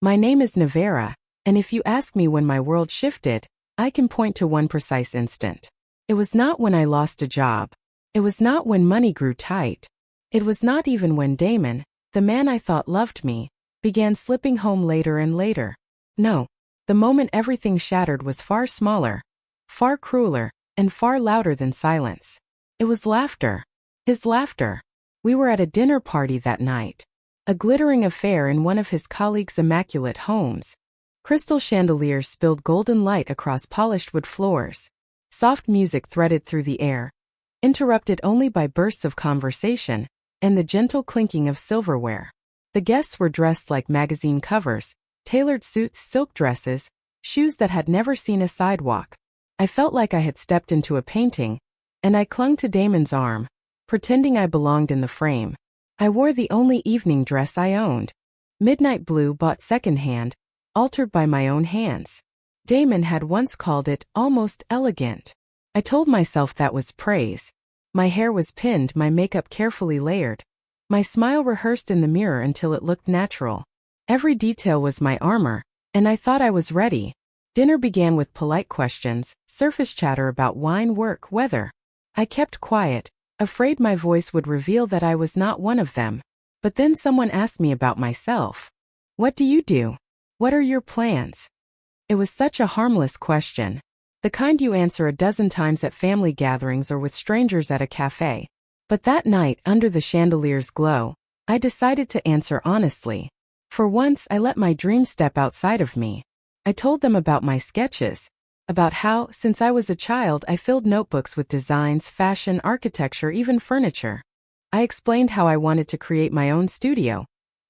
My name is Nevera, and if you ask me when my world shifted, I can point to one precise instant. It was not when I lost a job. It was not when money grew tight. It was not even when Damon, the man I thought loved me, began slipping home later and later. No, the moment everything shattered was far smaller, far crueler, and far louder than silence. It was laughter. His laughter. We were at a dinner party that night. A glittering affair in one of his colleagues' immaculate homes. Crystal chandeliers spilled golden light across polished wood floors. Soft music threaded through the air, interrupted only by bursts of conversation and the gentle clinking of silverware. The guests were dressed like magazine covers, tailored suits, silk dresses, shoes that had never seen a sidewalk. I felt like I had stepped into a painting, and I clung to Damon's arm, pretending I belonged in the frame. I wore the only evening dress I owned. Midnight blue, bought secondhand, altered by my own hands. Damon had once called it almost elegant. I told myself that was praise. My hair was pinned, my makeup carefully layered. My smile rehearsed in the mirror until it looked natural. Every detail was my armor, and I thought I was ready. Dinner began with polite questions, surface chatter about wine, work, weather. I kept quiet, afraid my voice would reveal that I was not one of them. But then someone asked me about myself. What do you do? What are your plans? It was such a harmless question. The kind you answer a dozen times at family gatherings or with strangers at a cafe. But that night, under the chandelier's glow, I decided to answer honestly. For once, I let my dreams step outside of me. I told them about my sketches, about how, since I was a child, I filled notebooks with designs, fashion, architecture, even furniture. I explained how I wanted to create my own studio,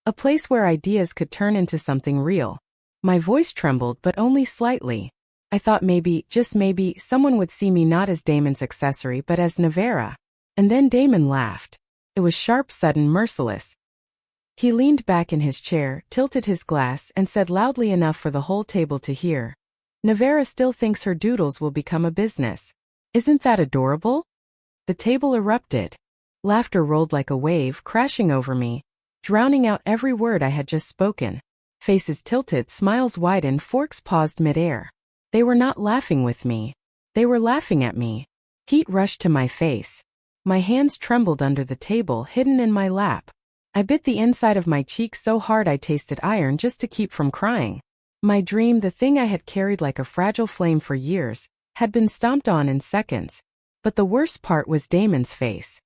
a place where ideas could turn into something real. My voice trembled, but only slightly. I thought maybe, just maybe, someone would see me not as Damon's accessory but as Nevera. And then Damon laughed. It was sharp, sudden, merciless. He leaned back in his chair, tilted his glass, and said loudly enough for the whole table to hear, "Nevera still thinks her doodles will become a business. Isn't that adorable?" The table erupted. Laughter rolled like a wave, crashing over me, drowning out every word I had just spoken. Faces tilted, smiles widened, forks paused midair. They were not laughing with me. They were laughing at me. Heat rushed to my face. My hands trembled under the table, hidden in my lap. I bit the inside of my cheek so hard I tasted iron just to keep from crying. My dream, the thing I had carried like a fragile flame for years, had been stomped on in seconds. But the worst part was Damon's face.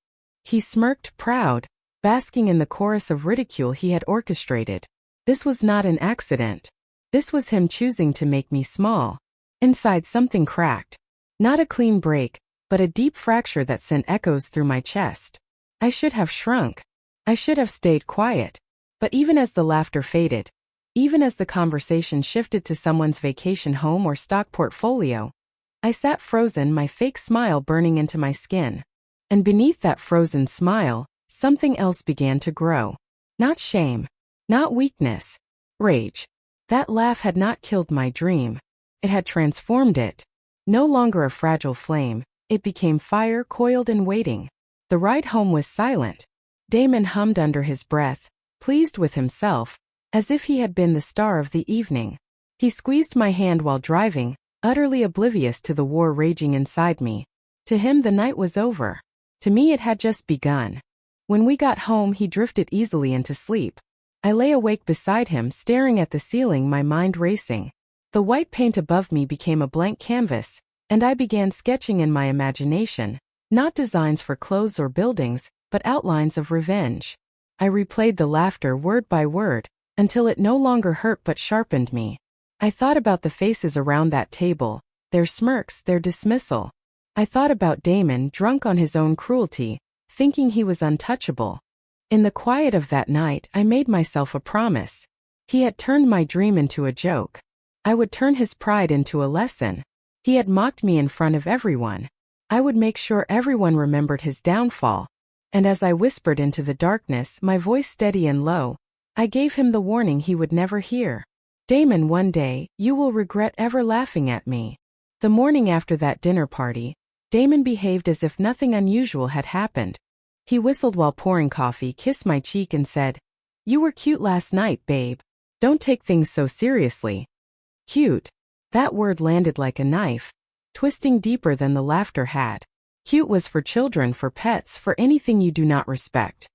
He smirked, proud, basking in the chorus of ridicule he had orchestrated. This was not an accident. This was him choosing to make me small. Inside, something cracked. Not a clean break, but a deep fracture that sent echoes through my chest. I should have shrunk. I should have stayed quiet. But even as the laughter faded, even as the conversation shifted to someone's vacation home or stock portfolio, I sat frozen, my fake smile burning into my skin. And beneath that frozen smile, something else began to grow. Not shame. Not weakness. Rage. That laugh had not killed my dream. It had transformed it. No longer a fragile flame, it became fire, coiled and waiting. The ride home was silent. Damon hummed under his breath, pleased with himself, as if he had been the star of the evening. He squeezed my hand while driving, utterly oblivious to the war raging inside me. To him the night was over. To me it had just begun. When we got home he drifted easily into sleep. I lay awake beside him, staring at the ceiling, my mind racing. The white paint above me became a blank canvas, and I began sketching in my imagination, not designs for clothes or buildings, but outlines of revenge. I replayed the laughter word by word, until it no longer hurt but sharpened me. I thought about the faces around that table, their smirks, their dismissal. I thought about Damon, drunk on his own cruelty, thinking he was untouchable. In the quiet of that night, I made myself a promise. He had turned my dream into a joke. I would turn his pride into a lesson. He had mocked me in front of everyone. I would make sure everyone remembered his downfall. And as I whispered into the darkness, my voice steady and low, I gave him the warning he would never hear. Damon, one day, you will regret ever laughing at me. The morning after that dinner party, Damon behaved as if nothing unusual had happened. He whistled while pouring coffee, kissed my cheek and said, "You were cute last night, babe." Don't take things so seriously. Cute. That word landed like a knife, twisting deeper than the laughter had. Cute was for children, for pets, for anything you do not respect.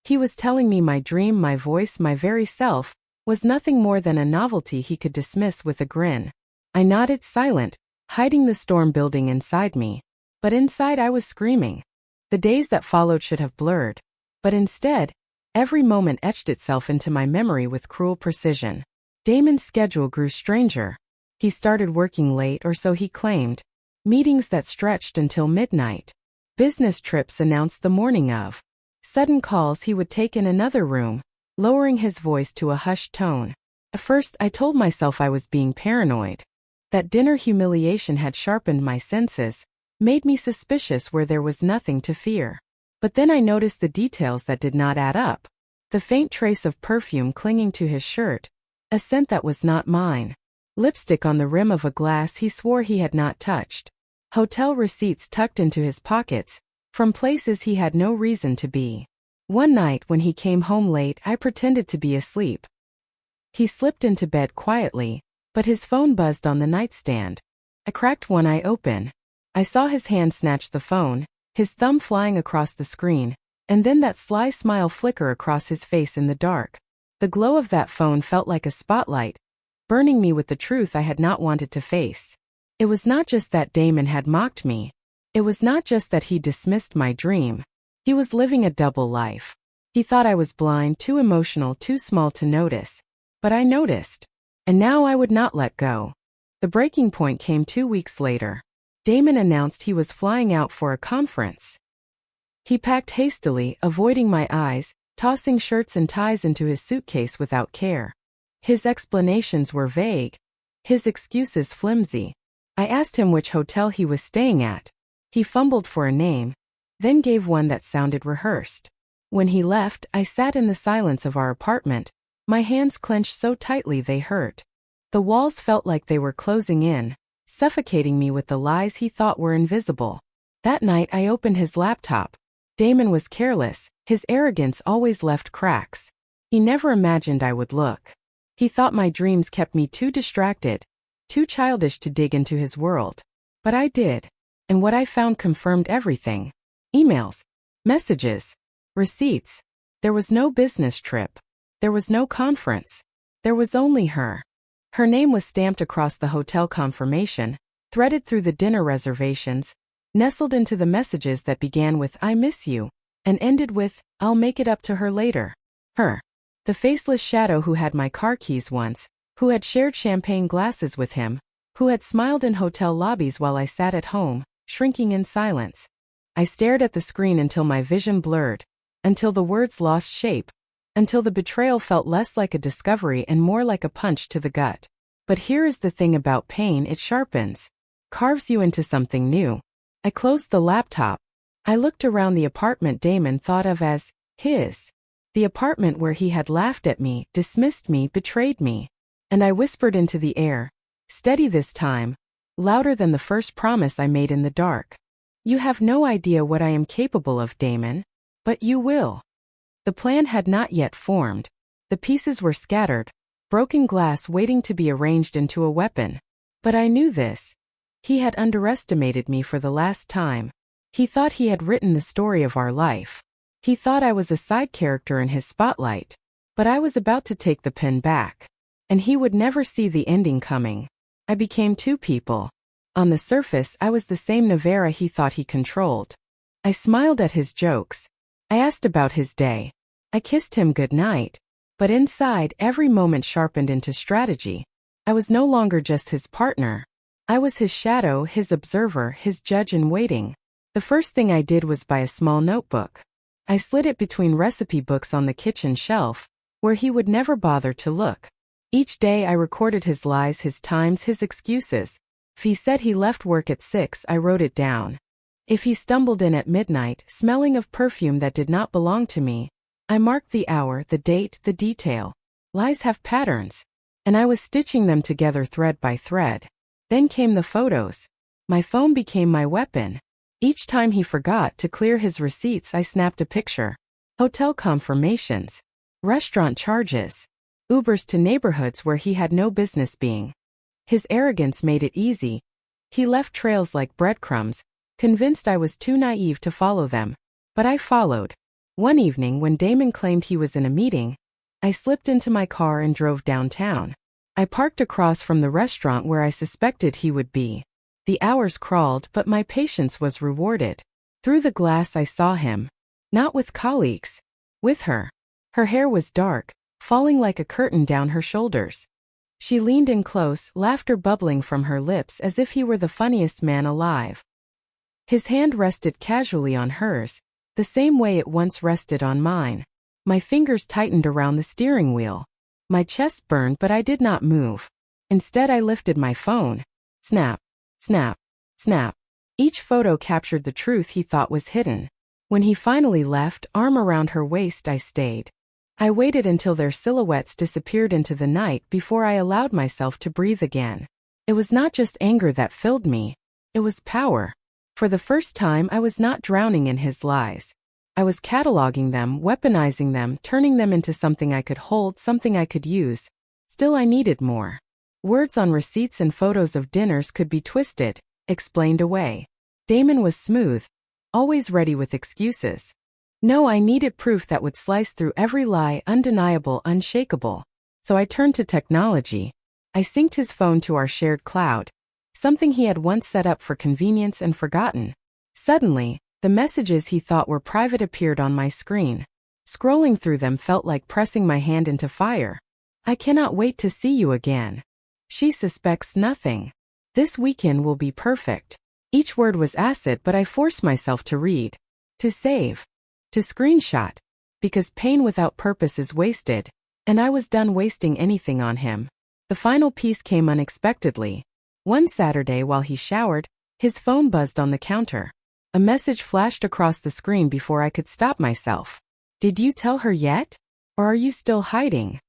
He was telling me my dream, my voice, my very self, was nothing more than a novelty he could dismiss with a grin. I nodded, silent, hiding the storm building inside me. But inside I was screaming. The days that followed should have blurred. But instead, every moment etched itself into my memory with cruel precision. Damon's schedule grew stranger. He started working late, or so he claimed. Meetings that stretched until midnight. Business trips announced the morning of. Sudden calls he would take in another room, lowering his voice to a hushed tone. At first I told myself I was being paranoid. That dinner humiliation had sharpened my senses, made me suspicious where there was nothing to fear. But then I noticed the details that did not add up. The faint trace of perfume clinging to his shirt, a scent that was not mine. Lipstick on the rim of a glass he swore he had not touched. Hotel receipts tucked into his pockets, from places he had no reason to be. One night when he came home late, I pretended to be asleep. He slipped into bed quietly, but his phone buzzed on the nightstand. I cracked one eye open. I saw his hand snatch the phone, his thumb flying across the screen, and then that sly smile flicker across his face in the dark. The glow of that phone felt like a spotlight, burning me with the truth I had not wanted to face. It was not just that Damon had mocked me. It was not just that he dismissed my dream. He was living a double life. He thought I was blind, too emotional, too small to notice. But I noticed. And now I would not let go. The breaking point came 2 weeks later. Damon announced he was flying out for a conference. He packed hastily, avoiding my eyes, tossing shirts and ties into his suitcase without care. His explanations were vague, his excuses flimsy. I asked him which hotel he was staying at. He fumbled for a name, then gave one that sounded rehearsed. When he left, I sat in the silence of our apartment, my hands clenched so tightly they hurt. The walls felt like they were closing in, suffocating me with the lies he thought were invisible. That night I opened his laptop. Damon was careless, his arrogance always left cracks. He never imagined I would look. He thought my dreams kept me too distracted, too childish to dig into his world. But I did. And what I found confirmed everything. Emails, messages, receipts. There was no business trip. There was no conference. There was only her. Her name was stamped across the hotel confirmation, threaded through the dinner reservations, nestled into the messages that began with "I miss you" and ended with "I'll make it up to her later." Her. The faceless shadow who had my car keys once, who had shared champagne glasses with him, who had smiled in hotel lobbies while I sat at home, shrinking in silence. I stared at the screen until my vision blurred, until the words lost shape, until the betrayal felt less like a discovery and more like a punch to the gut. But here is the thing about pain: it sharpens, carves you into something new. I closed the laptop. I looked around the apartment Damon thought of as his. The apartment where he had laughed at me, dismissed me, betrayed me. And I whispered into the air, steady this time, louder than the first promise I made in the dark. You have no idea what I am capable of, Damon. But you will. The plan had not yet formed. The pieces were scattered, broken glass waiting to be arranged into a weapon. But I knew this. He had underestimated me for the last time. He thought he had written the story of our life. He thought I was a side character in his spotlight. But I was about to take the pen back. And he would never see the ending coming. I became two people. On the surface, I was the same Navarra he thought he controlled. I smiled at his jokes. I asked about his day. I kissed him goodnight. But inside, every moment sharpened into strategy. I was no longer just his partner. I was his shadow, his observer, his judge in waiting. The first thing I did was buy a small notebook. I slid it between recipe books on the kitchen shelf, where he would never bother to look. Each day I recorded his lies, his times, his excuses. If he said he left work at 6, I wrote it down. If he stumbled in at midnight, smelling of perfume that did not belong to me, I marked the hour, the date, the detail. Lies have patterns. And I was stitching them together thread by thread. Then came the photos. My phone became my weapon. Each time he forgot to clear his receipts, I snapped a picture. Hotel confirmations. Restaurant charges. Ubers to neighborhoods where he had no business being. His arrogance made it easy. He left trails like breadcrumbs, convinced I was too naive to follow them. But I followed. One evening when Damon claimed he was in a meeting, I slipped into my car and drove downtown. I parked across from the restaurant where I suspected he would be. The hours crawled, but my patience was rewarded. Through the glass I saw him. Not with colleagues. With her. Her hair was dark, falling like a curtain down her shoulders. She leaned in close, laughter bubbling from her lips as if he were the funniest man alive. His hand rested casually on hers, the same way it once rested on mine. My fingers tightened around the steering wheel. My chest burned, but I did not move. Instead, I lifted my phone. Snap, snap, snap. Each photo captured the truth he thought was hidden. When he finally left, arm around her waist, I stayed. I waited until their silhouettes disappeared into the night before I allowed myself to breathe again. It was not just anger that filled me. It was power. For the first time, I was not drowning in his lies. I was cataloging them, weaponizing them, turning them into something I could hold, something I could use. Still, I needed more. Words on receipts and photos of dinners could be twisted, explained away. Damon was smooth, always ready with excuses. No, I needed proof that would slice through every lie, undeniable, unshakable. So I turned to technology. I synced his phone to our shared cloud, something he had once set up for convenience and forgotten. Suddenly, the messages he thought were private appeared on my screen. Scrolling through them felt like pressing my hand into fire. I cannot wait to see you again. She suspects nothing. This weekend will be perfect. Each word was acid, but I forced myself to read. To save. To screenshot. Because pain without purpose is wasted, and I was done wasting anything on him. The final piece came unexpectedly. One Saturday while he showered, his phone buzzed on the counter. A message flashed across the screen before I could stop myself. Did you tell her yet? Or are you still hiding?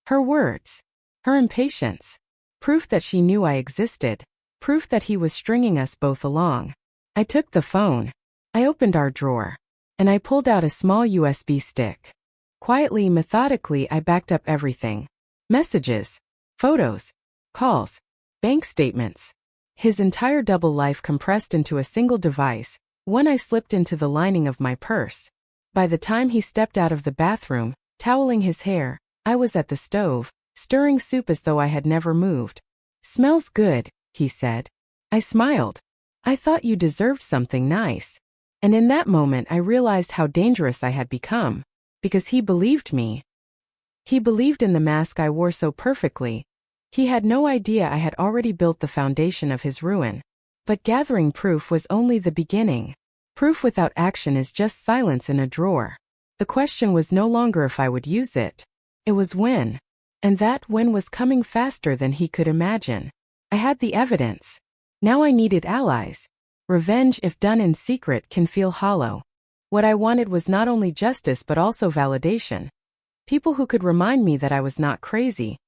Her words. Her impatience. Proof that she knew I existed. Proof that he was stringing us both along. I took the phone. I opened our drawer. And I pulled out a small USB stick. Quietly, methodically, I backed up everything. Messages. Photos. Calls. Bank statements. His entire double life compressed into a single device, one I slipped into the lining of my purse. By the time he stepped out of the bathroom, toweling his hair, I was at the stove, stirring soup as though I had never moved. Smells good, he said. I smiled. I thought you deserved something nice. And in that moment I realized how dangerous I had become. Because he believed me. He believed in the mask I wore so perfectly. He had no idea I had already built the foundation of his ruin. But gathering proof was only the beginning. Proof without action is just silence in a drawer. The question was no longer if I would use it. It was when. And that when was coming faster than he could imagine. I had the evidence. Now I needed allies. Revenge, if done in secret, can feel hollow. What I wanted was not only justice but also validation. People who could remind me that I was not crazy.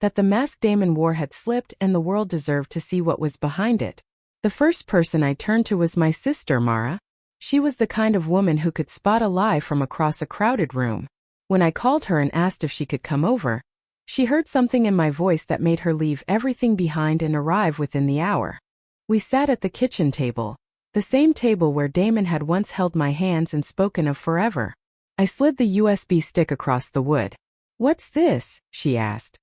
That the mask Damon wore had slipped and the world deserved to see what was behind it. The first person I turned to was my sister, Mara. She was the kind of woman who could spot a lie from across a crowded room. When I called her and asked if she could come over, she heard something in my voice that made her leave everything behind and arrive within the hour. We sat at the kitchen table, the same table where Damon had once held my hands and spoken of forever. I slid the USB stick across the wood. "What's this?" she asked.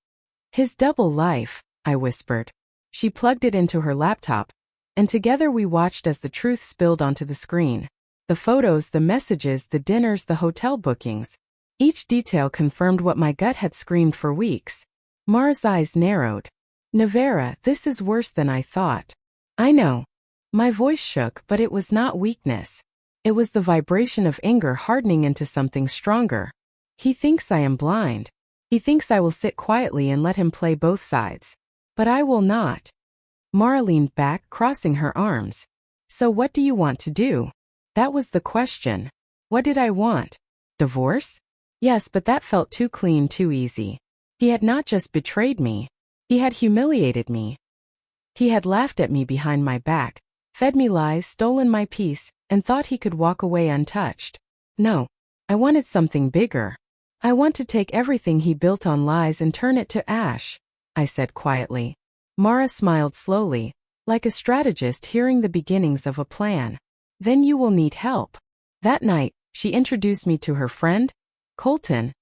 "His double life," I whispered. She plugged it into her laptop, and together we watched as the truth spilled onto the screen. The photos, the messages, the dinners, the hotel bookings. Each detail confirmed what my gut had screamed for weeks. Mara's eyes narrowed. "Nevera, this is worse than I thought." "I know." My voice shook, but it was not weakness. It was the vibration of anger hardening into something stronger. He thinks I am blind. He thinks I will sit quietly and let him play both sides. But I will not. Mara leaned back, crossing her arms. "So what do you want to do?" That was the question. What did I want? Divorce? Yes, but that felt too clean, too easy. He had not just betrayed me. He had humiliated me. He had laughed at me behind my back, fed me lies, stolen my peace, and thought he could walk away untouched. No, I wanted something bigger. I want to take everything he built on lies and turn it to ash, I said quietly. Mara smiled slowly, like a strategist hearing the beginnings of a plan. Then you will need help. That night, she introduced me to her friend, Colton,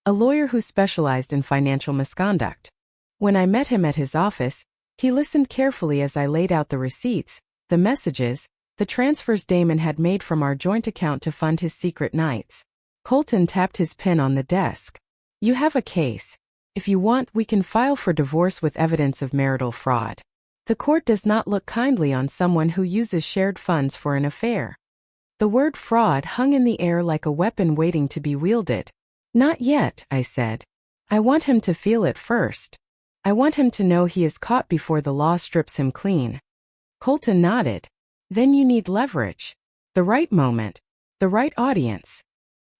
a lawyer who specialized in financial misconduct. When I met him at his office, he listened carefully as I laid out the receipts, the messages, the transfers Damon had made from our joint account to fund his secret nights. Colton tapped his pen on the desk. You have a case. If you want, we can file for divorce with evidence of marital fraud. The court does not look kindly on someone who uses shared funds for an affair. The word fraud hung in the air like a weapon waiting to be wielded. Not yet, I said. I want him to feel it first. I want him to know he is caught before the law strips him clean. Colton nodded. Then you need leverage. The right moment. The right audience.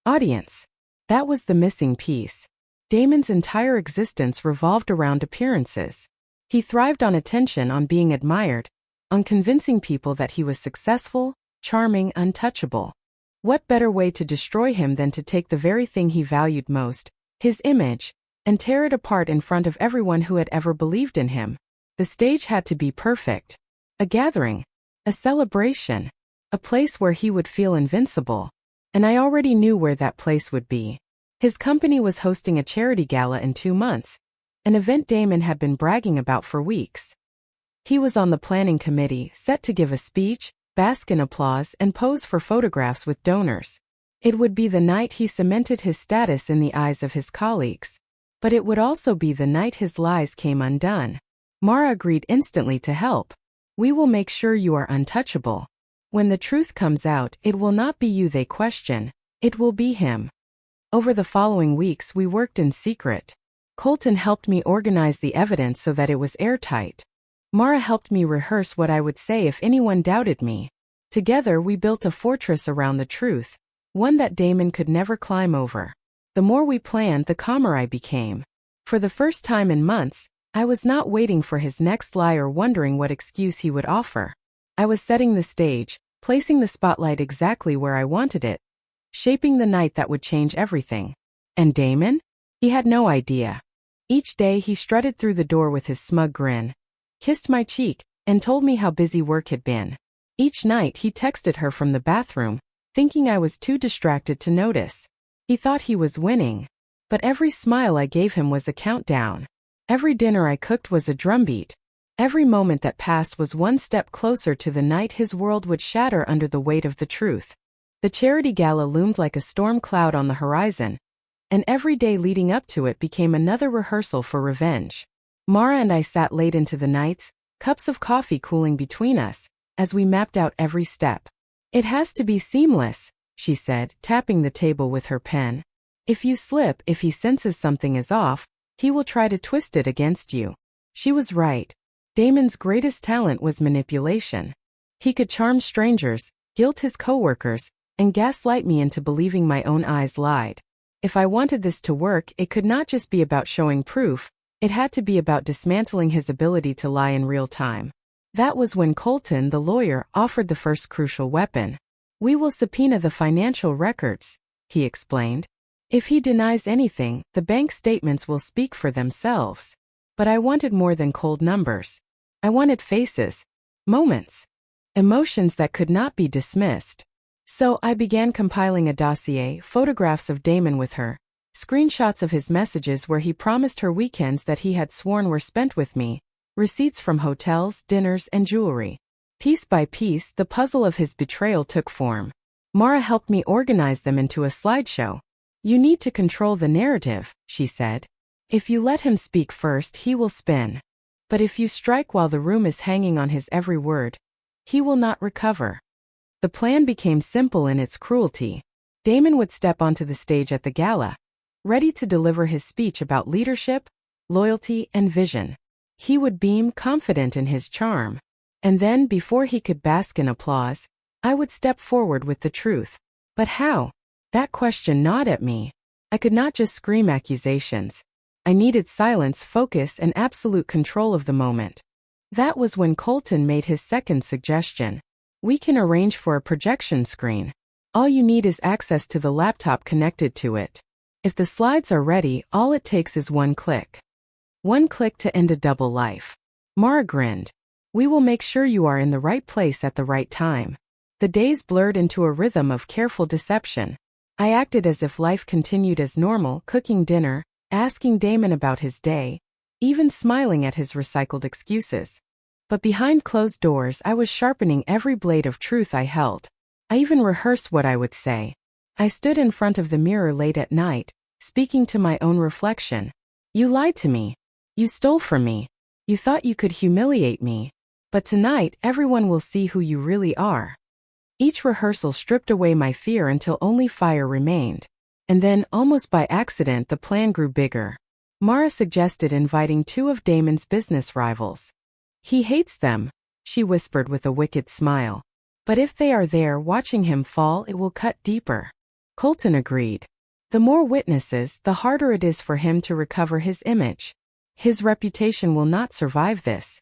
Audience. That was the missing piece. Damon's entire existence revolved around appearances. He thrived on attention, on being admired, on convincing people that he was successful, charming, untouchable. What better way to destroy him than to take the very thing he valued most, his image, and tear it apart in front of everyone who had ever believed in him? The stage had to be perfect. A gathering. A celebration. A place where he would feel invincible. And I already knew where that place would be. His company was hosting a charity gala in 2 months, an event Damon had been bragging about for weeks. He was on the planning committee, set to give a speech, bask in applause, and pose for photographs with donors. It would be the night he cemented his status in the eyes of his colleagues. But it would also be the night his lies came undone. Mara agreed instantly to help. We will make sure you are untouchable. When the truth comes out, it will not be you they question, it will be him. Over the following weeks, we worked in secret. Colton helped me organize the evidence so that it was airtight. Mara helped me rehearse what I would say if anyone doubted me. Together we built a fortress around the truth, one that Damon could never climb over. The more we planned, the calmer I became. For the first time in months, I was not waiting for his next lie or wondering what excuse he would offer. I was setting the stage, placing the spotlight exactly where I wanted it, shaping the night that would change everything. And Damon? He had no idea. Each day he strutted through the door with his smug grin, kissed my cheek, and told me how busy work had been. Each night he texted her from the bathroom, thinking I was too distracted to notice. He thought he was winning. But every smile I gave him was a countdown. Every dinner I cooked was a drumbeat. Every moment that passed was one step closer to the night his world would shatter under the weight of the truth. The charity gala loomed like a storm cloud on the horizon, and every day leading up to it became another rehearsal for revenge. Mara and I sat late into the nights, cups of coffee cooling between us, as we mapped out every step. It has to be seamless, she said, tapping the table with her pen. If you slip, if he senses something is off, he will try to twist it against you. She was right. Damon's greatest talent was manipulation. He could charm strangers, guilt his coworkers, and gaslight me into believing my own eyes lied. If I wanted this to work, it could not just be about showing proof, it had to be about dismantling his ability to lie in real time. That was when Colton, the lawyer, offered the first crucial weapon. We will subpoena the financial records, he explained. If he denies anything, the bank statements will speak for themselves. But I wanted more than cold numbers. I wanted faces, moments, emotions that could not be dismissed. So I began compiling a dossier, photographs of Damon with her, screenshots of his messages where he promised her weekends that he had sworn were spent with me, receipts from hotels, dinners, and jewelry. Piece by piece, the puzzle of his betrayal took form. Mara helped me organize them into a slideshow. You need to control the narrative, she said. If you let him speak first, he will spin. But if you strike while the room is hanging on his every word, he will not recover. The plan became simple in its cruelty. Damon would step onto the stage at the gala, ready to deliver his speech about leadership, loyalty, and vision. He would beam, confident in his charm. And then, before he could bask in applause, I would step forward with the truth. But how? That question gnawed at me. I could not just scream accusations. I needed silence, focus, and absolute control of the moment. That was when Colton made his second suggestion. We can arrange for a projection screen. All you need is access to the laptop connected to it. If the slides are ready, all it takes is one click. One click to end a double life. Mara grinned. We will make sure you are in the right place at the right time. The days blurred into a rhythm of careful deception. I acted as if life continued as normal, cooking dinner, asking Damon about his day, even smiling at his recycled excuses. But behind closed doors, I was sharpening every blade of truth I held. I even rehearsed what I would say. I stood in front of the mirror late at night, speaking to my own reflection. You lied to me. You stole from me. You thought you could humiliate me. But tonight, everyone will see who you really are. Each rehearsal stripped away my fear until only fire remained. And then, almost by accident, the plan grew bigger. Mara suggested inviting two of Damon's business rivals. He hates them, she whispered with a wicked smile. But if they are there watching him fall, it will cut deeper. Colton agreed. The more witnesses, the harder it is for him to recover his image. His reputation will not survive this.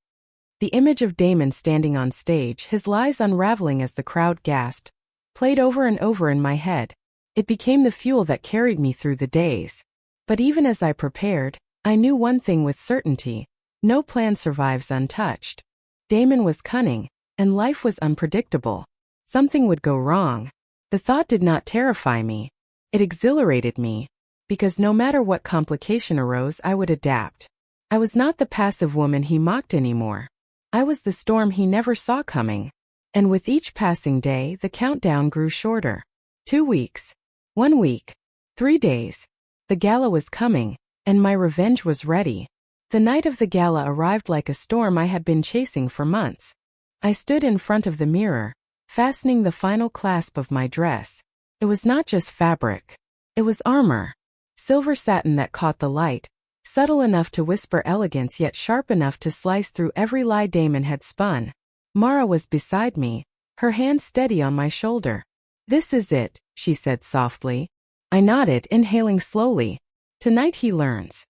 The image of Damon standing on stage, his lies unraveling as the crowd gasped, played over and over in my head. It became the fuel that carried me through the days. But even as I prepared, I knew one thing with certainty. No plan survives untouched. Damon was cunning, and life was unpredictable. Something would go wrong. The thought did not terrify me. It exhilarated me. Because no matter what complication arose, I would adapt. I was not the passive woman he mocked anymore. I was the storm he never saw coming. And with each passing day, the countdown grew shorter. 2 weeks. 1 week. 3 days. The gala was coming, and my revenge was ready. The night of the gala arrived like a storm I had been chasing for months. I stood in front of the mirror, fastening the final clasp of my dress. It was not just fabric. It was armor. Silver satin that caught the light, subtle enough to whisper elegance yet sharp enough to slice through every lie Damon had spun. Mara was beside me, her hand steady on my shoulder. This is it, she said softly. I nodded, inhaling slowly. Tonight he learns.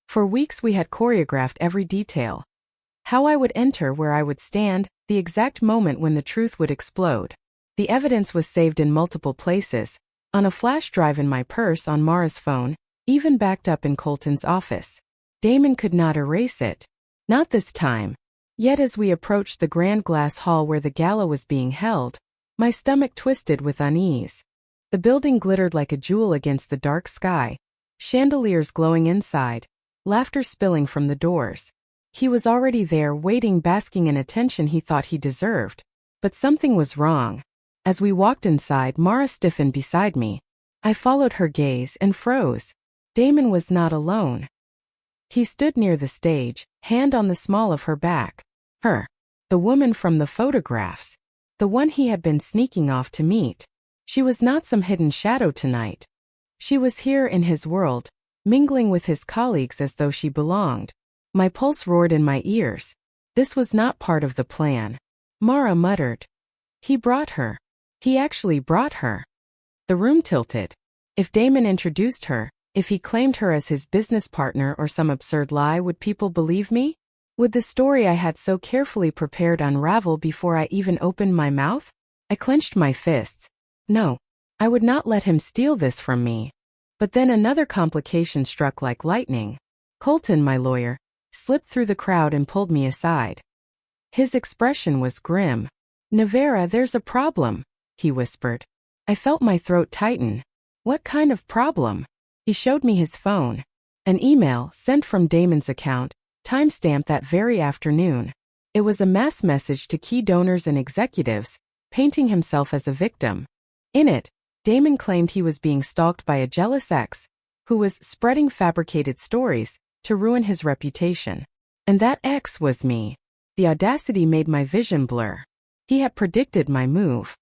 For weeks we had choreographed every detail. How I would enter, where I would stand, the exact moment when the truth would explode. The evidence was saved in multiple places, on a flash drive in my purse, on Mara's phone, even backed up in Colton's office. Damon could not erase it. Not this time. Yet as we approached the grand glass hall where the gala was being held, my stomach twisted with unease. The building glittered like a jewel against the dark sky, chandeliers glowing inside, laughter spilling from the doors. He was already there, waiting, basking in attention he thought he deserved. But something was wrong. As we walked inside, Mara stiffened beside me. I followed her gaze and froze. Damon was not alone. He stood near the stage, hand on the small of her back. Her. The woman from the photographs. The one he had been sneaking off to meet. She was not some hidden shadow tonight. She was here in his world, mingling with his colleagues as though she belonged. My pulse roared in my ears. This was not part of the plan. Mara muttered. He brought her. He actually brought her. The room tilted. If Damon introduced her, if he claimed her as his business partner or some absurd lie, would people believe me? Would the story I had so carefully prepared unravel before I even opened my mouth? I clenched my fists. No, I would not let him steal this from me. But then another complication struck like lightning. Colton, my lawyer, slipped through the crowd and pulled me aside. His expression was grim. Nevera, there's a problem, he whispered. I felt my throat tighten. What kind of problem? He showed me his phone. An email, sent from Damon's account, timestamped that very afternoon. It was a mass message to key donors and executives, painting himself as a victim. In it, Damon claimed he was being stalked by a jealous ex, who was spreading fabricated stories to ruin his reputation. And that ex was me. The audacity made my vision blur. He had predicted my move.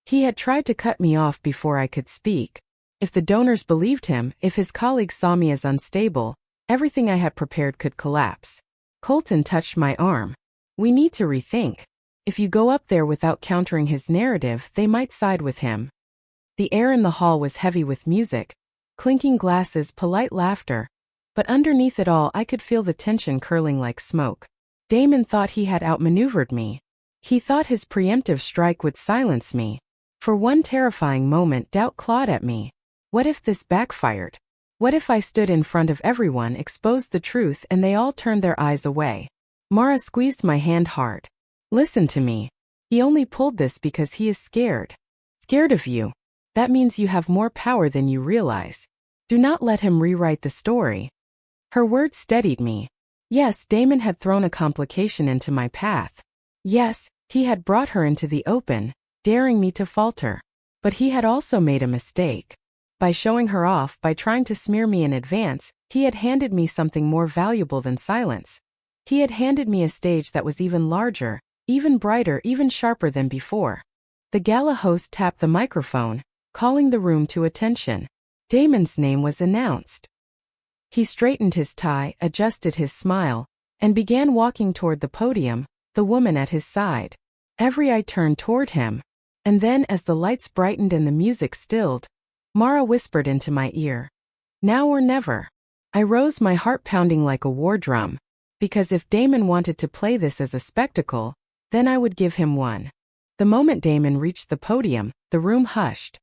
He had tried to cut me off before I could speak. If the donors believed him, if his colleagues saw me as unstable, everything I had prepared could collapse. Colton touched my arm. We need to rethink. If you go up there without countering his narrative, they might side with him. The air in the hall was heavy with music, clinking glasses, polite laughter. But underneath it all, I could feel the tension curling like smoke. Damon thought he had outmaneuvered me. He thought his preemptive strike would silence me. For one terrifying moment, doubt clawed at me. What if this backfired? What if I stood in front of everyone, exposed the truth, and they all turned their eyes away? Mara squeezed my hand hard. Listen to me. He only pulled this because he is scared. Scared of you. That means you have more power than you realize. Do not let him rewrite the story. Her words steadied me. Yes, Damon had thrown a complication into my path. Yes, he had brought her into the open, daring me to falter. But he had also made a mistake. By showing her off, by trying to smear me in advance, he had handed me something more valuable than silence. He had handed me a stage that was even larger, even brighter, even sharper than before. The gala host tapped the microphone, calling the room to attention. Damon's name was announced. He straightened his tie, adjusted his smile, and began walking toward the podium, the woman at his side. Every eye turned toward him. And then, as the lights brightened and the music stilled, Mara whispered into my ear. Now or never. I rose, my heart pounding like a war drum, because if Damon wanted to play this as a spectacle, then I would give him one. The moment Damon reached the podium, the room hushed.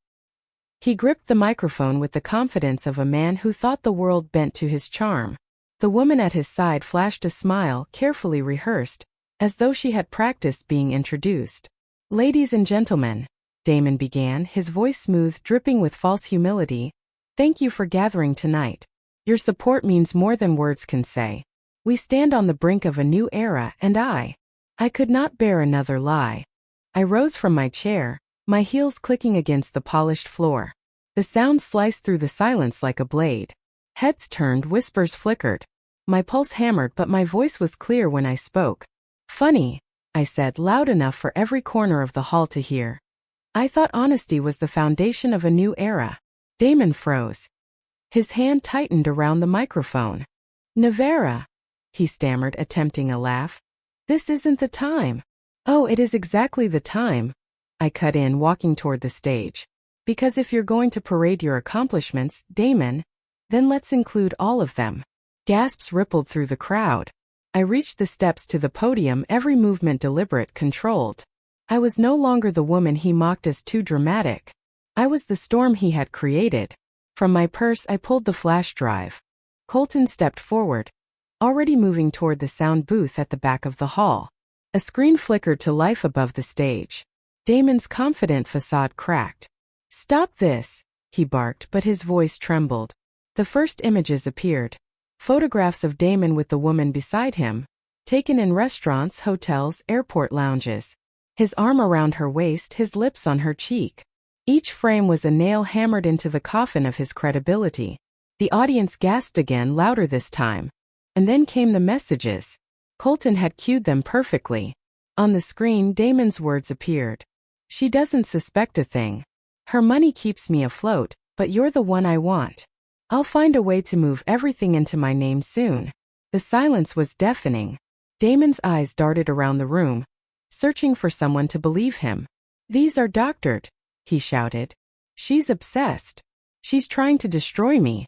He gripped the microphone with the confidence of a man who thought the world bent to his charm. The woman at his side flashed a smile, carefully rehearsed, as though she had practiced being introduced. Ladies and gentlemen, Damon began, his voice smooth, dripping with false humility. Thank you for gathering tonight. Your support means more than words can say. We stand on the brink of a new era, and I could not bear another lie. I rose from my chair, my heels clicking against the polished floor. The sound sliced through the silence like a blade. Heads turned, whispers flickered. My pulse hammered, but my voice was clear when I spoke. Funny, I said, loud enough for every corner of the hall to hear. I thought honesty was the foundation of a new era. Damon froze. His hand tightened around the microphone. Nevera, he stammered, attempting a laugh. This isn't the time. Oh, it is exactly the time, I cut in, walking toward the stage. Because if you're going to parade your accomplishments, Damon, then let's include all of them. Gasps rippled through the crowd. I reached the steps to the podium, every movement deliberate, controlled. I was no longer the woman he mocked as too dramatic. I was the storm he had created. From my purse I pulled the flash drive. Colton stepped forward, already moving toward the sound booth at the back of the hall. A screen flickered to life above the stage. Damon's confident facade cracked. Stop this, he barked, but his voice trembled. The first images appeared. Photographs of Damon with the woman beside him, taken in restaurants, hotels, airport lounges. His arm around her waist, his lips on her cheek. Each frame was a nail hammered into the coffin of his credibility. The audience gasped again, louder this time. And then came the messages. Colton had cued them perfectly. On the screen, Damon's words appeared. She doesn't suspect a thing. Her money keeps me afloat, but you're the one I want. I'll find a way to move everything into my name soon. The silence was deafening. Damon's eyes darted around the room, searching for someone to believe him. These are doctored, he shouted. She's obsessed. She's trying to destroy me.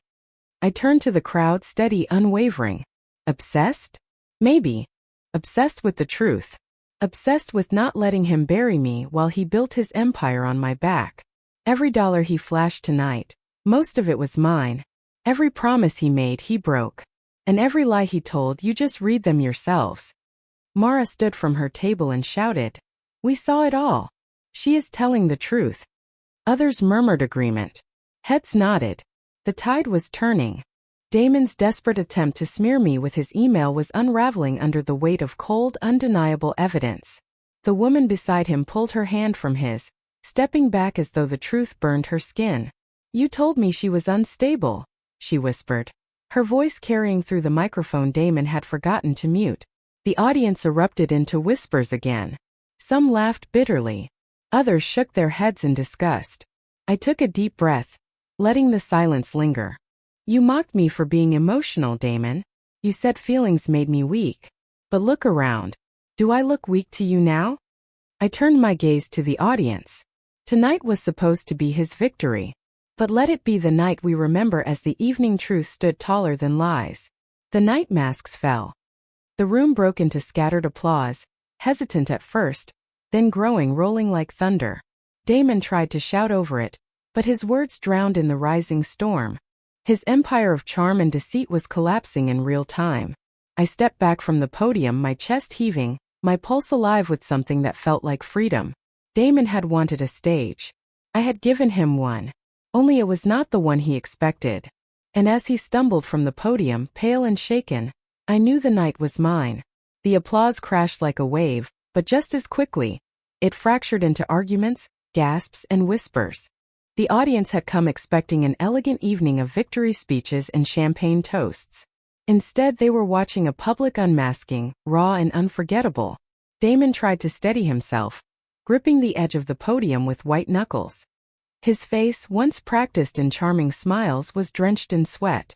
I turned to the crowd, steady, unwavering. Obsessed? Maybe. Obsessed with the truth. Obsessed with not letting him bury me while he built his empire on my back. Every dollar he flashed tonight, most of it was mine. Every promise he made, he broke. And every lie he told, you just read them yourselves. Mara stood from her table and shouted. We saw it all. She is telling the truth. Others murmured agreement. Heads nodded. The tide was turning. Damon's desperate attempt to smear me with his email was unraveling under the weight of cold, undeniable evidence. The woman beside him pulled her hand from his, stepping back as though the truth burned her skin. You told me she was unstable, she whispered. Her voice carrying through the microphone Damon had forgotten to mute. The audience erupted into whispers again. Some laughed bitterly. Others shook their heads in disgust. I took a deep breath, letting the silence linger. You mocked me for being emotional, Damon. You said feelings made me weak. But look around. Do I look weak to you now? I turned my gaze to the audience. Tonight was supposed to be his victory. But let it be the night we remember as the evening truth stood taller than lies. The night masks fell. The room broke into scattered applause, hesitant at first, then growing, rolling like thunder. Damon tried to shout over it, But his words drowned in the rising storm. His empire of charm and deceit was collapsing in real time. I stepped back from the podium, my chest heaving, my pulse alive with something that felt like freedom. Damon had wanted a stage. I had given him one. Only it was not the one he expected. And as he stumbled from the podium, pale and shaken, I knew the night was mine. The applause crashed like a wave, but just as quickly, it fractured into arguments, gasps, and whispers. The audience had come expecting an elegant evening of victory speeches and champagne toasts. Instead, they were watching a public unmasking, raw and unforgettable. Damon tried to steady himself, gripping the edge of the podium with white knuckles. His face, once practiced in charming smiles, was drenched in sweat.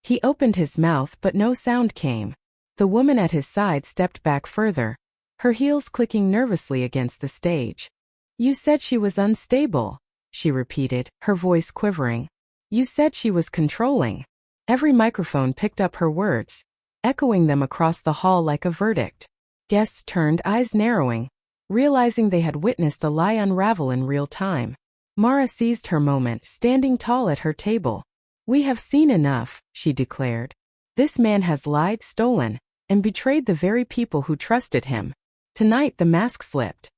He opened his mouth, but no sound came. The woman at his side stepped back further, her heels clicking nervously against the stage. "You said she was unstable," she repeated, her voice quivering. "You said she was controlling." Every microphone picked up her words, echoing them across the hall like a verdict. Guests turned, eyes narrowing, realizing they had witnessed a lie unravel in real time. Mara seized her moment, standing tall at her table. "We have seen enough," she declared. "This man has lied, stolen, and betrayed the very people who trusted him." Tonight the mask slipped.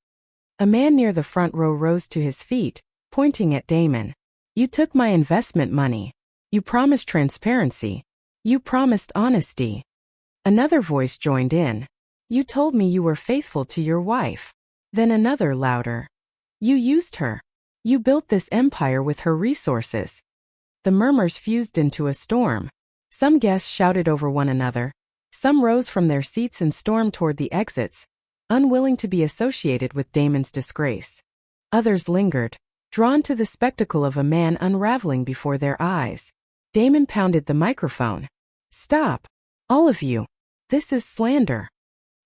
A man near the front row rose to his feet, pointing at Damon. "You took my investment money. You promised transparency. You promised honesty." Another voice joined in. "You told me you were faithful to your wife." Then another, louder. "You used her. You built this empire with her resources." The murmurs fused into a storm. Some guests shouted over one another. Some rose from their seats and stormed toward the exits, unwilling to be associated with Damon's disgrace. Others lingered, drawn to the spectacle of a man unraveling before their eyes. Damon pounded the microphone. "Stop! All of you! This is slander!"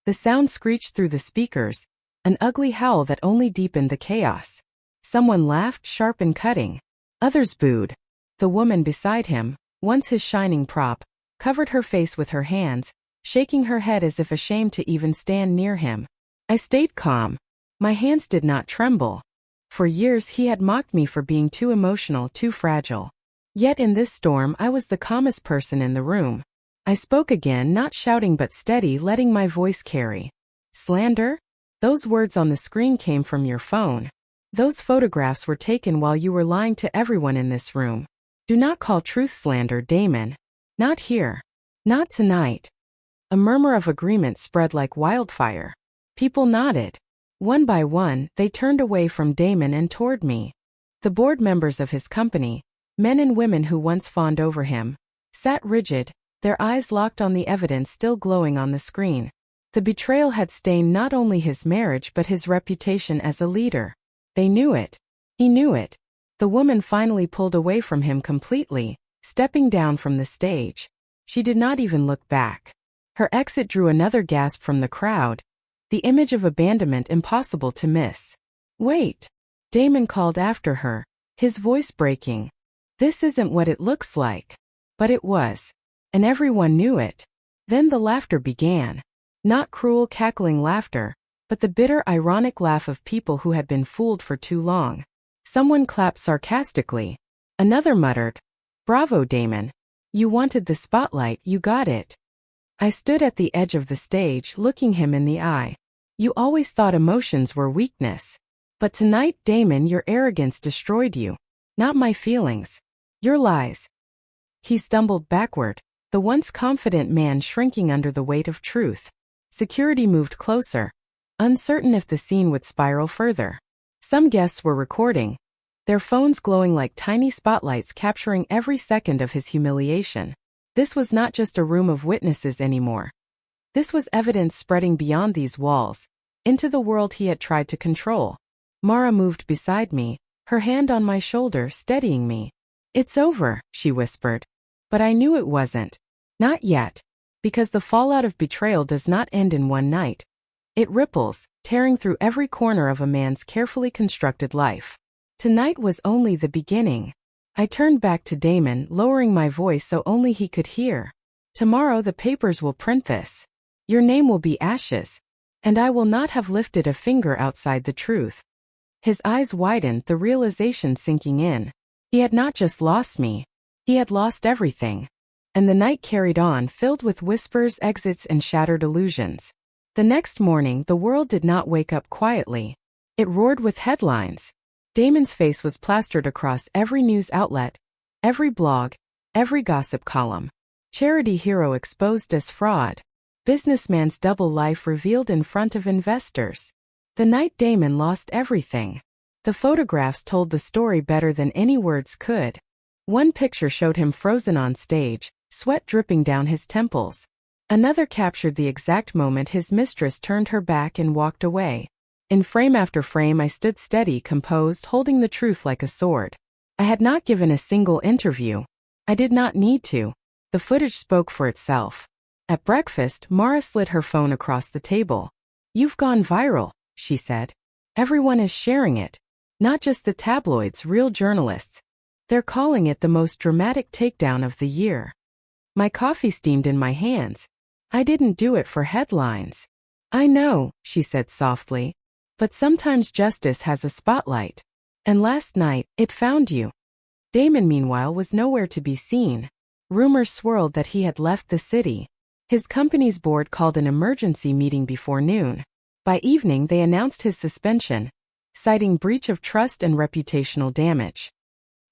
The sound screeched through the speakers, an ugly howl that only deepened the chaos. Someone laughed, sharp and cutting. Others booed. The woman beside him, once his shining prop, covered her face with her hands, shaking her head as if ashamed to even stand near him. I stayed calm. My hands did not tremble. For years he had mocked me for being too emotional, too fragile. Yet in this storm I was the calmest person in the room. I spoke again, not shouting but steady, letting my voice carry. "Slander? Those words on the screen came from your phone. Those photographs were taken while you were lying to everyone in this room. Do not call truth slander, Damon. Not here. Not tonight." A murmur of agreement spread like wildfire. People nodded. One by one, they turned away from Damon and toward me. The board members of his company, men and women who once fawned over him, sat rigid, their eyes locked on the evidence still glowing on the screen. The betrayal had stained not only his marriage but his reputation as a leader. They knew it. He knew it. The woman finally pulled away from him completely, stepping down from the stage. She did not even look back. Her exit drew another gasp from the crowd, the image of abandonment impossible to miss. "Wait!" Damon called after her, his voice breaking. "This isn't what it looks like." But it was. And everyone knew it. Then the laughter began. Not cruel, cackling laughter, but the bitter, ironic laugh of people who had been fooled for too long. Someone clapped sarcastically. Another muttered, "Bravo, Damon. You wanted the spotlight, you got it." I stood at the edge of the stage, looking him in the eye. "You always thought emotions were weakness. But tonight, Damon, your arrogance destroyed you. Not my feelings. Your lies." He stumbled backward, the once confident man shrinking under the weight of truth. Security moved closer, uncertain if the scene would spiral further. Some guests were recording, their phones glowing like tiny spotlights capturing every second of his humiliation. This was not just a room of witnesses anymore. This was evidence spreading beyond these walls, into the world he had tried to control. Mara moved beside me, her hand on my shoulder, steadying me. "It's over," she whispered. But I knew it wasn't. Not yet. Because the fallout of betrayal does not end in one night. It ripples, tearing through every corner of a man's carefully constructed life. Tonight was only the beginning. I turned back to Damon, lowering my voice so only he could hear. "Tomorrow the papers will print this. Your name will be ashes. And I will not have lifted a finger outside the truth." His eyes widened, the realization sinking in. He had not just lost me. He had lost everything. And the night carried on, filled with whispers, exits, and shattered illusions. The next morning, the world did not wake up quietly. It roared with headlines. Damon's face was plastered across every news outlet, every blog, every gossip column. Charity hero exposed as fraud. Businessman's double life revealed in front of investors. The night Damon lost everything. The photographs told the story better than any words could. One picture showed him frozen on stage, sweat dripping down his temples. Another captured the exact moment his mistress turned her back and walked away. In frame after frame I stood steady, composed, holding the truth like a sword. I had not given a single interview. I did not need to. The footage spoke for itself. At breakfast, Mara slid her phone across the table. "You've gone viral," she said. "Everyone is sharing it. Not just the tabloids, real journalists. They're calling it the most dramatic takedown of the year." My coffee steamed in my hands. I didn't do it for headlines. "I know," she said softly. "But sometimes justice has a spotlight. And last night, it found you." Damon, meanwhile, was nowhere to be seen. Rumors swirled that he had left the city. His company's board called an emergency meeting before noon. By evening, they announced his suspension, citing breach of trust and reputational damage.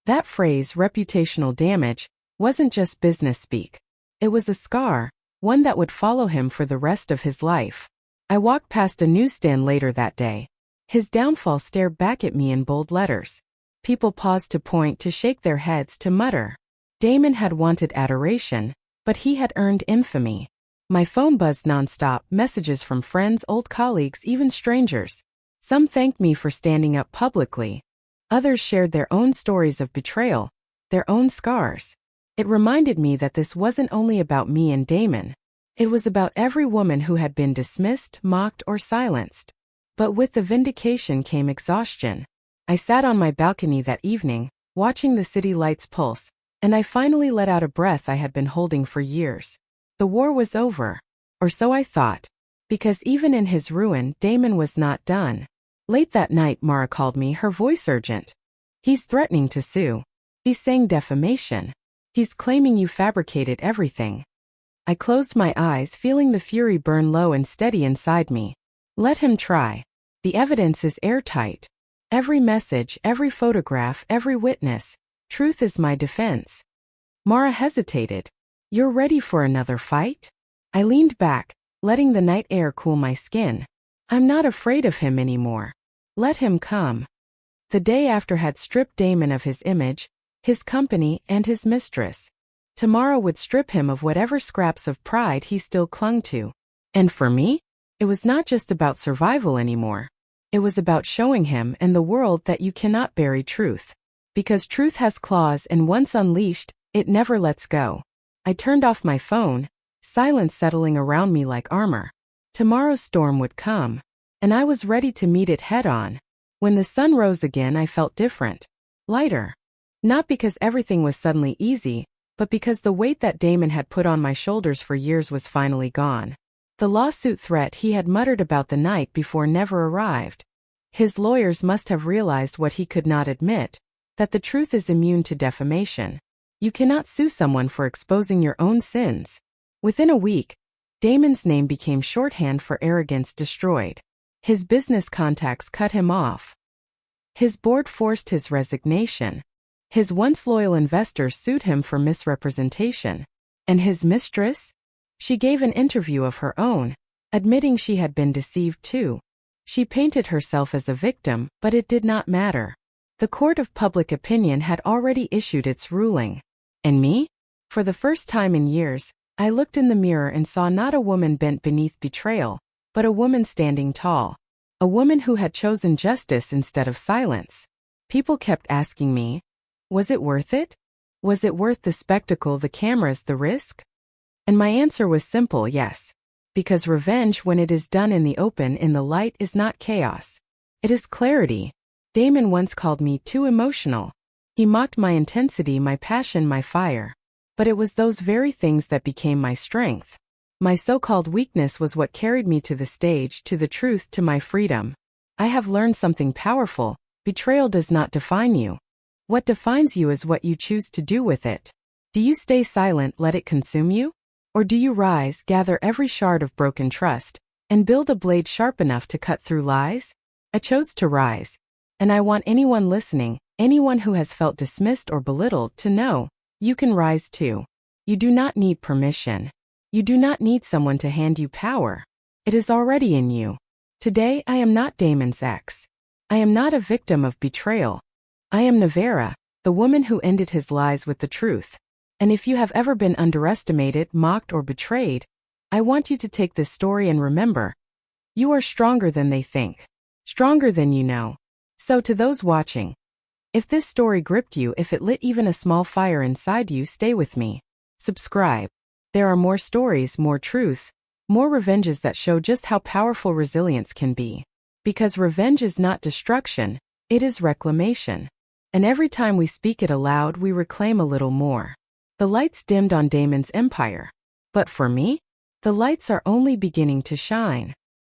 That phrase, reputational damage, wasn't just business speak. It was a scar, one that would follow him for the rest of his life. I walked past a newsstand later that day. His downfall stared back at me in bold letters. People paused to point, to shake their heads, to mutter. Damon had wanted adoration, but he had earned infamy. My phone buzzed nonstop, messages from friends, old colleagues, even strangers. Some thanked me for standing up publicly. Others shared their own stories of betrayal, their own scars. It reminded me that this wasn't only about me and Damon. It was about every woman who had been dismissed, mocked, or silenced. But with the vindication came exhaustion. I sat on my balcony that evening, watching the city lights pulse, and I finally let out a breath I had been holding for years. The war was over. Or so I thought. Because even in his ruin, Damon was not done. Late that night, Mara called me, her voice urgent. "He's threatening to sue. He's saying defamation. He's claiming you fabricated everything." I closed my eyes, feeling the fury burn low and steady inside me. Let him try. The evidence is airtight. Every message, every photograph, every witness. Truth is my defense. Mara hesitated. "You're ready for another fight?" I leaned back, letting the night air cool my skin. "I'm not afraid of him anymore. Let him come." The day after had stripped Damon of his image, his company, and his mistress. Tomorrow would strip him of whatever scraps of pride he still clung to. And for me, it was not just about survival anymore. It was about showing him and the world that you cannot bury truth. Because truth has claws, and once unleashed, it never lets go. I turned off my phone, silence settling around me like armor. Tomorrow's storm would come, and I was ready to meet it head on. When the sun rose again, I felt different. Lighter. Not because everything was suddenly easy, but because the weight that Damon had put on my shoulders for years was finally gone. The lawsuit threat he had muttered about the night before never arrived. His lawyers must have realized what he could not admit, that the truth is immune to defamation. You cannot sue someone for exposing your own sins. Within a week, Damon's name became shorthand for arrogance destroyed. His business contacts cut him off. His board forced his resignation. His once loyal investors sued him for misrepresentation. And his mistress? She gave an interview of her own, admitting she had been deceived too. She painted herself as a victim, but it did not matter. The court of public opinion had already issued its ruling. And me? For the first time in years, I looked in the mirror and saw not a woman bent beneath betrayal, but a woman standing tall. A woman who had chosen justice instead of silence. People kept asking me, was it worth it? Was it worth the spectacle, the cameras, the risk? And my answer was simple, yes. Because revenge, when it is done in the open, in the light, is not chaos. It is clarity. Damon once called me too emotional. He mocked my intensity, my passion, my fire. But it was those very things that became my strength. My so-called weakness was what carried me to the stage, to the truth, to my freedom. I have learned something powerful. Betrayal does not define you. What defines you is what you choose to do with it. Do you stay silent, let it consume you? Or do you rise, gather every shard of broken trust, and build a blade sharp enough to cut through lies? I chose to rise. And I want anyone listening, anyone who has felt dismissed or belittled, to know, you can rise too. You do not need permission. You do not need someone to hand you power. It is already in you. Today, I am not Damon's ex. I am not a victim of betrayal. I am Nevera, the woman who ended his lies with the truth. And if you have ever been underestimated, mocked, or betrayed, I want you to take this story and remember, you are stronger than they think, stronger than you know. So to those watching, if this story gripped you, if it lit even a small fire inside you, stay with me. Subscribe. There are more stories, more truths, more revenges that show just how powerful resilience can be. Because revenge is not destruction, it is reclamation. And every time we speak it aloud, we reclaim a little more. The lights dimmed on Damon's empire. But for me, the lights are only beginning to shine.